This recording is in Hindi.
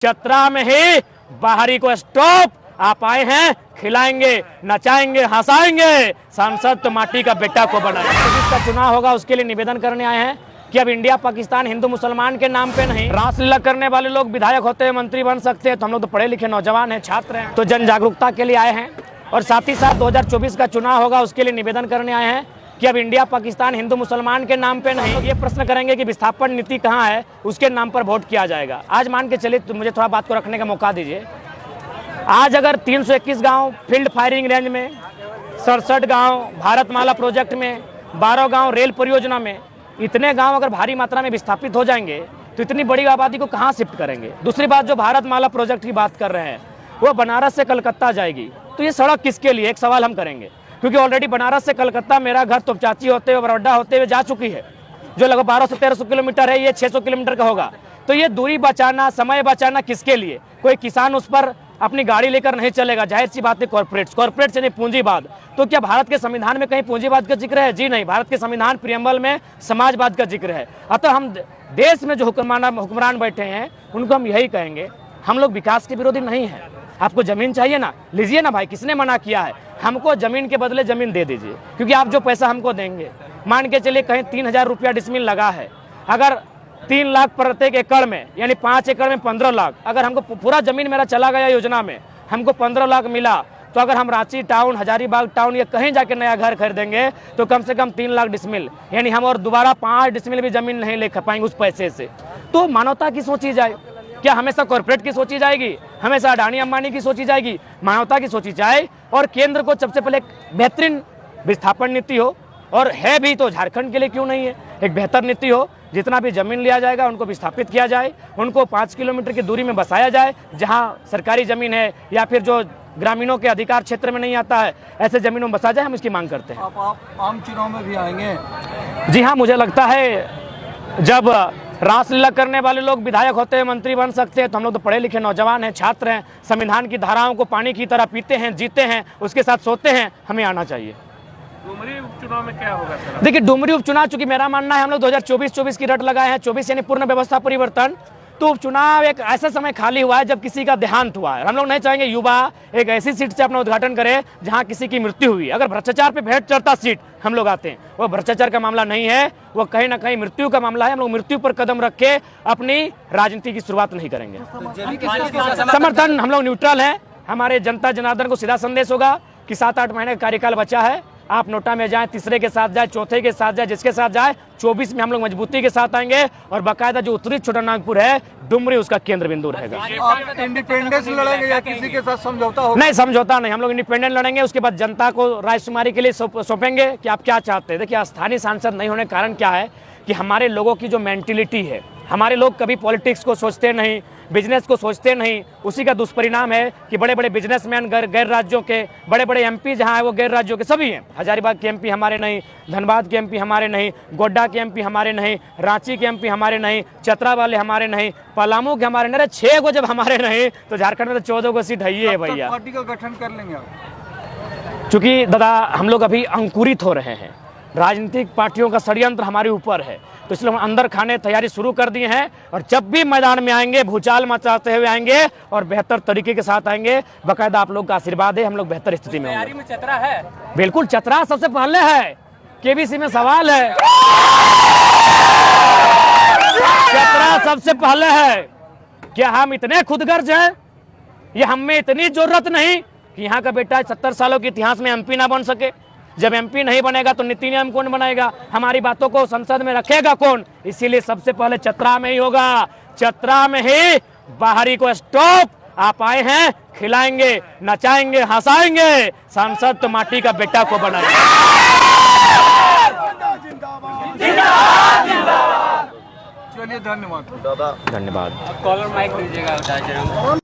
चतरा में ही बाहरी को स्टॉप आप आए हैं, खिलाएंगे, नचाएंगे, हंसाएंगे, सांसद तो माटी का बेटा को बनाएंगे। जिसका चुनाव होगा उसके लिए निवेदन करने आए हैं कि अब इंडिया पाकिस्तान हिंदू मुसलमान के नाम पे नहीं, रासलीला करने वाले लोग विधायक होते हैं, मंत्री बन सकते हैं, तो हम लोग तो पढ़े लिखे नौजवान हैं, छात्र हैं, तो जन जागरूकता के लिए आए हैं। और साथ ही साथ 2024 का चुनाव होगा उसके लिए निवेदन करने आए हैं कि अब इंडिया पाकिस्तान हिंदू मुसलमान के नाम पे नहीं, ये प्रश्न करेंगे कि विस्थापन नीति कहाँ है, उसके नाम पर वोट किया जाएगा। आज मान के चलिए, तो मुझे थोड़ा बात को रखने का मौका दीजिए। आज अगर 321 गांव फील्ड फायरिंग रेंज में, 67 गांव भारतमाला प्रोजेक्ट में, 12 गांव रेल परियोजना में, इतने गांव अगर भारी मात्रा में विस्थापित हो जाएंगे तो इतनी बड़ी आबादी को कहां शिफ्ट करेंगे। दूसरी बात, जो भारतमाला प्रोजेक्ट की बात कर रहे हैं वो बनारस से कलकत्ता जाएगी, तो ये सड़क किसके लिए, एक सवाल हम करेंगे। क्योंकि ऑलरेडी बनारस से कलकत्ता मेरा घर तोपचाची होते हुए, बड़ौदा होते हुए जा चुकी है, जो लगभग 1200-1300 किलोमीटर है, ये 600 किलोमीटर का होगा। तो ये दूरी बचाना, समय बचाना किसके लिए? कोई किसान उस पर अपनी गाड़ी लेकर नहीं चलेगा, जाहिर सी बात है कॉर्पोरेट यानी पूंजीवाद। तो क्या भारत के संविधान में कहीं पूंजीवाद का जिक्र है? जी नहीं, भारत के संविधान प्रियम्बल में समाजवाद का जिक्र है। अतः हम देश में जो हुक्मरान बैठे हैं उनको हम यही कहेंगे, हम लोग विकास के विरोधी नहीं हैं। आपको जमीन चाहिए ना, लीजिए ना भाई, किसने मना किया है? हमको जमीन के बदले जमीन दे दीजिए, क्योंकि आप जो पैसा हमको देंगे, मान के चलिए कहीं 3000 रुपया डिसमिल लगा है, अगर 3 लाख प्रत्येक एकड़ में, यानी 5 एकड़ में 15 लाख, अगर हमको पूरा जमीन मेरा चला गया योजना में, हमको 15 लाख मिला, तो अगर हम रांची टाउन, हजारीबाग टाउन या कहीं जाके नया घर खरीदेंगे तो कम से कम 3 लाख डिसमिल, यानी हम और दोबारा 5 डिसमिल भी जमीन नहीं ले पाएंगे उस पैसे से। तो मानवता की सोची जाए, क्या हमेशा कॉर्पोरेट की सोची जाएगी, हमेशा अडानी अंबानी की सोची जाएगी? मानवता की सोची जाए। और केंद्र को सबसे पहले एक बेहतरीन विस्थापन नीति हो, और है भी तो झारखंड के लिए क्यों नहीं है, एक बेहतर नीति हो। जितना भी जमीन लिया जाएगा उनको विस्थापित किया जाए, उनको 5 किलोमीटर की दूरी में बसाया जाए, जहां सरकारी जमीन है या फिर जो ग्रामीणों के अधिकार क्षेत्र में नहीं आता है, ऐसे जमीनों में बसा जाए। हम इसकी मांग करते हैं। आप आम चुनाव में भी आएंगे? जी हाँ, मुझे लगता है जब रासलीला करने वाले लोग विधायक होते हैं, मंत्री बन सकते हैं, तो हम लोग तो पढ़े लिखे नौजवान हैं, छात्र हैं, संविधान की धाराओं को पानी की तरह पीते हैं, जीते हैं, उसके साथ सोते हैं, हमें आना चाहिए। डुमरी उपचुनाव में क्या होगा सर? देखिए, डुमरी उपचुनाव, चूंकि मेरा मानना है हम लोग 2024 की रट लगाए हैं, 24 यानी पूर्ण व्यवस्था परिवर्तन, तो उपचुनाव एक ऐसा समय खाली हुआ है जब किसी का देहांत हुआ है। हम लोग नहीं चाहेंगे युवा एक ऐसी सीट से अपना उद्घाटन करे जहां किसी की मृत्यु हुई। अगर भ्रष्टाचार पे भेंट चढ़ता सीट हम लोग आते हैं, वो भ्रष्टाचार का मामला नहीं है, वो कहीं ना कहीं मृत्यु का मामला है। हम लोग मृत्यु पर कदम रख के अपनी राजनीति की शुरुआत नहीं करेंगे। समर्थन हम लोग न्यूट्रल है। हमारे जनता जनार्दन को सीधा संदेश होगा कि 7-8 महीने का कार्यकाल बचा है, आप नोटा में जाएं, तीसरे के साथ जाए, चौथे के साथ जाए, जिसके साथ जाए, 24 में हम लोग मजबूती के साथ आएंगे, और बाकायदा जो उत्तरी छोटानागपुर है, डुमरी उसका केंद्र बिंदु रहेगा। आप इंडिपेंडेंस लड़ेंगे या किसी के साथ समझौता होगा? नहीं, समझौता नहीं, हम लोग इंडिपेंडेंट लड़ेंगे। उसके बाद जनता को रायशुमारी के लिए सौंपेंगे कि आप क्या चाहते हैं। देखिए, स्थानीय सांसद नहीं होने का कारण क्या है कि हमारे लोगों की जो मेंटिलिटी है, हमारे लोग कभी पॉलिटिक्स को सोचते नहीं, बिजनेस को सोचते नहीं। उसी का दुष्परिणाम है कि बड़े बड़े बिजनेसमैन गैर राज्यों के, बड़े बड़े एमपी जहां है वो गैर राज्यों के सभी हैं। हजारीबाग के एमपी हमारे नहीं, धनबाद के एमपी हमारे नहीं, गोड्डा के एमपी हमारे नहीं, रांची के एमपी हमारे नहीं, चतरा वाले हमारे नहीं, पलामू के हमारे नहीं। 6 को जब हमारे नहीं तो झारखंड में तो 14 को सीट है भैया। पार्टी का गठन कर लेंगे आप? चूंकि दादा हम लोग अभी अंकुरित हो रहे हैं, राजनीतिक पार्टियों का षड्यंत्र हमारे ऊपर है, तो इसलिए हम अंदर खाने तैयारी शुरू कर दी है। और जब भी मैदान में आएंगे भूचाल मचाते हुए आएंगे और बेहतर तरीके के साथ आएंगे। बाकायदा आप लोग का आशीर्वाद है, हम लोग बेहतर स्थिति में होंगे। में चतरा है? बिल्कुल, चतरा सबसे पहले है, केबीसी में सवाल है, चतरा सबसे पहले है। क्या हम इतने खुदगर्ज हैं? ये हमें इतनी जरूरत नहीं कि यहाँ का बेटा 70 सालों के इतिहास में एमपी ना बन सके। जब एमपी नहीं बनेगा तो नीति नियम कौन बनाएगा? हमारी बातों को संसद में रखेगा कौन? इसीलिए सबसे पहले चतरा में ही होगा। चतरा में ही बाहरी को स्टॉप आप आए हैं, खिलाएंगे, नचाएंगे, हंसाएंगे, सांसद तो माटी का बेटा को बनाएंगे। चलिए, धन्यवाद धन्यवाद। कॉलर माइक लीजिएगा।